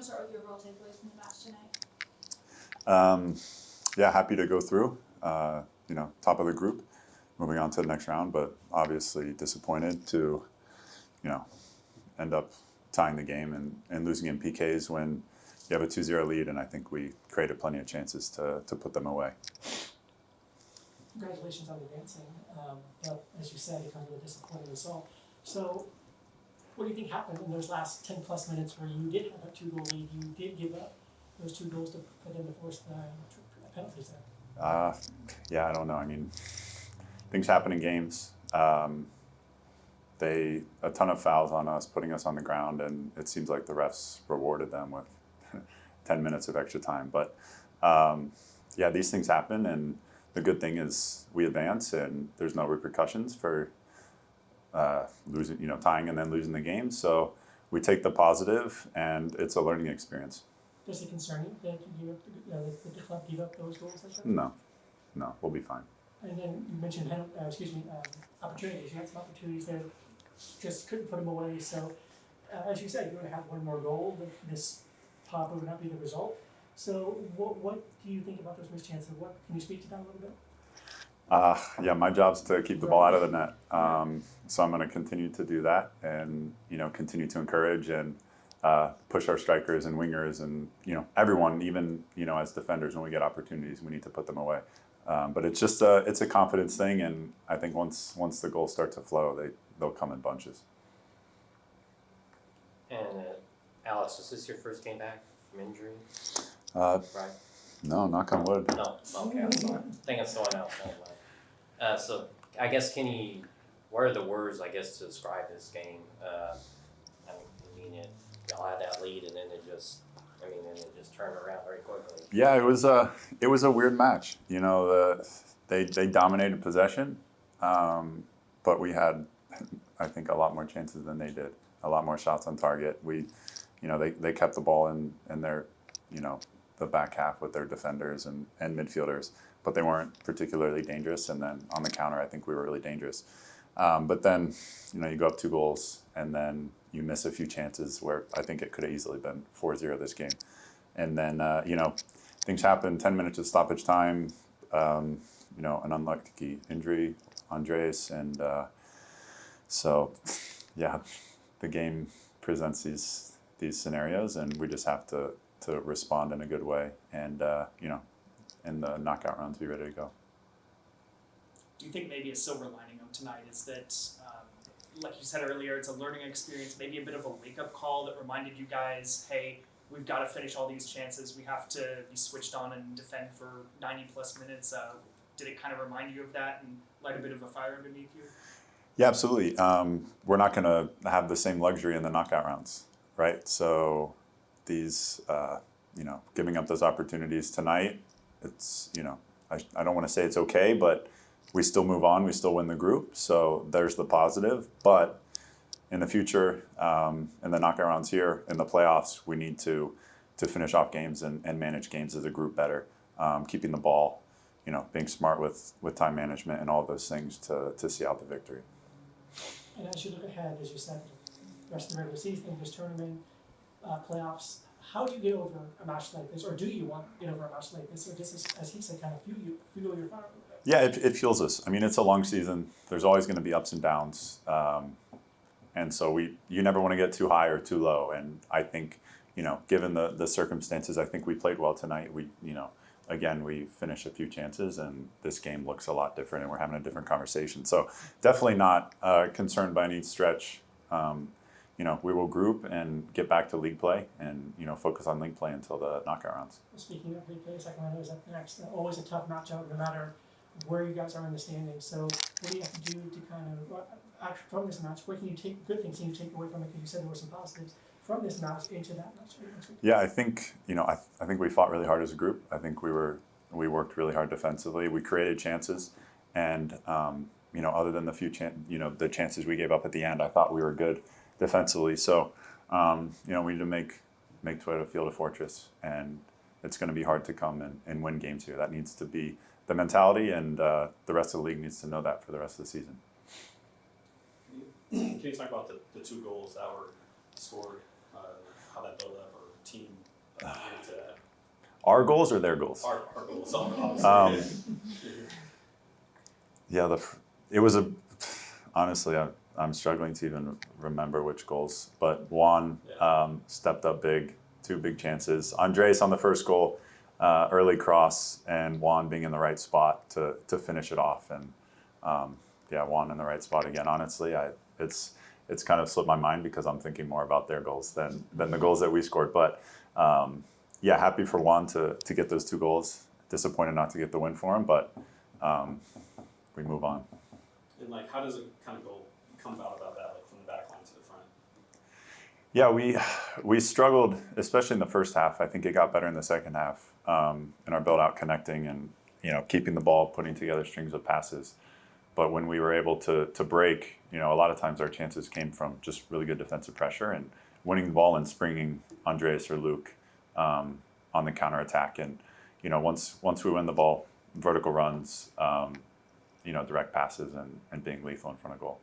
start with your overall takeaways from the match tonight. Yeah, happy to go through. Top of the group, moving on to the next round, but obviously disappointed to, end up tying the game and losing in PKs when you have a 2-0 lead, and I think we created plenty of chances to put them away. Congratulations on advancing, but as you said, it comes with a disappointing result. So what do you think happened in those last 10 plus minutes where you did have a 2-goal lead, you did give up those 2 goals for them to force the penalties there? I don't know. I mean, things happen in games. A ton of fouls on us, putting us on the ground, and it seems like the refs rewarded them with 10 minutes of extra time. But these things happen, and the good thing is we advance, and there's no repercussions for losing, tying and then losing the game. So we take the positive, and it's a learning experience. Does it concern you that the club gave up those goals? No, we'll be fine. And then you mentioned opportunities. You had some opportunities there, just couldn't put them away. So, as you said, you're going to have one more goal. This probably would not be the result. So, what do you think about those missed chances? Can you speak to that a little bit? My job's to keep the ball out of the net. So I'm going to continue to do that, and continue to encourage and push our strikers and wingers and everyone, even as defenders, when we get opportunities, we need to put them away. But it's just it's a confidence thing, and I think once the goals start to flow, they'll come in bunches. And Alex, is this your first game back from injury? Right. No, knock on wood. No, okay, I'm sorry. I think it's someone else. So I guess what are the words I guess to describe this game? Y'all had that lead, and then it just turned around very quickly. Yeah, it was a weird match. They dominated possession, but we had, I think, a lot more chances than they did. A lot more shots on target. They kept the ball in their, the back half with their defenders and midfielders, but they weren't particularly dangerous. And then on the counter, I think we were really dangerous. But then, you go up 2 goals, and then you miss a few chances where I think it could have easily been 4-0 this game. And then, things happen, 10 minutes of stoppage time, an unlucky injury, Andres. And the game presents these scenarios, and we just have to respond in a good way. And, in the knockout round to be ready to go. Do you think maybe a silver lining of tonight is that, like you said earlier, it's a learning experience, maybe a bit of a wake-up call that reminded you guys, hey, we've got to finish all these chances, we have to be switched on and defend for 90-plus minutes. Did it kind of remind you of that and light a bit of a fire underneath you? Yeah, absolutely. We're not going to have the same luxury in the knockout rounds, right? So these, giving up those opportunities tonight, it's, I don't want to say it's okay, but we still move on, we still win the group, so there's the positive. But in the future, in the knockout rounds here, in the playoffs, we need to finish off games and manage games as a group better, keeping the ball, being smart with time management and all those things to see out the victory. And as you look ahead, as you said, the rest of the regular season, this tournament, playoffs, how do you get over a match like this, or do you want to get over a match like this, or just as he said, kind of fuel your fire? Yeah, it fuels us. I mean, it's a long season. There's always going to be ups and downs, and so you never want to get too high or too low. And I think, given the circumstances, I think we played well tonight. Again, we finished a few chances, and this game looks a lot different, and we're having a different conversation. So definitely not concerned by any stretch. We will group and get back to league play, and focus on league play until the knockout rounds. Speaking of league play, Sacramento is up next. Always a tough matchup, no matter where you guys are in the standings. So what do you have to do to kind of, from this match, what can you take, good things can you take away from it? Because you said there were some positives from this match into that match. Yeah, I think, I think we fought really hard as a group. I think we worked really hard defensively. We created chances, and other than the few the chances we gave up at the end, I thought we were good defensively. So we need to make Toyota Field a fortress, and it's going to be hard to come and win games here. That needs to be the mentality, and the rest of the league needs to know that for the rest of the season. Can you talk about the 2 goals that were scored, how that built up, or team Our goals or their goals? Our goals, obviously. Yeah, it was honestly, I'm struggling to even remember which goals, but Juan stepped up big, 2 big chances. Andres on the first goal, early cross, and Juan being in the right spot to finish it off. And Juan in the right spot again. Honestly, it's kind of slipped my mind because I'm thinking more about their goals than the goals that we scored. But happy for Juan to get those 2 goals. Disappointed not to get the win for him, but we move on. And like, how does it kind of come about that, like from the back line to the front? Yeah, we struggled, especially in the first half. I think it got better in the second half in our build out, connecting, and keeping the ball, putting together strings of passes. But when we were able to break, a lot of times our chances came from just really good defensive pressure and winning the ball and springing Andres or Luke on the counterattack. And once we win the ball, vertical runs, direct passes, and being lethal in front of goal.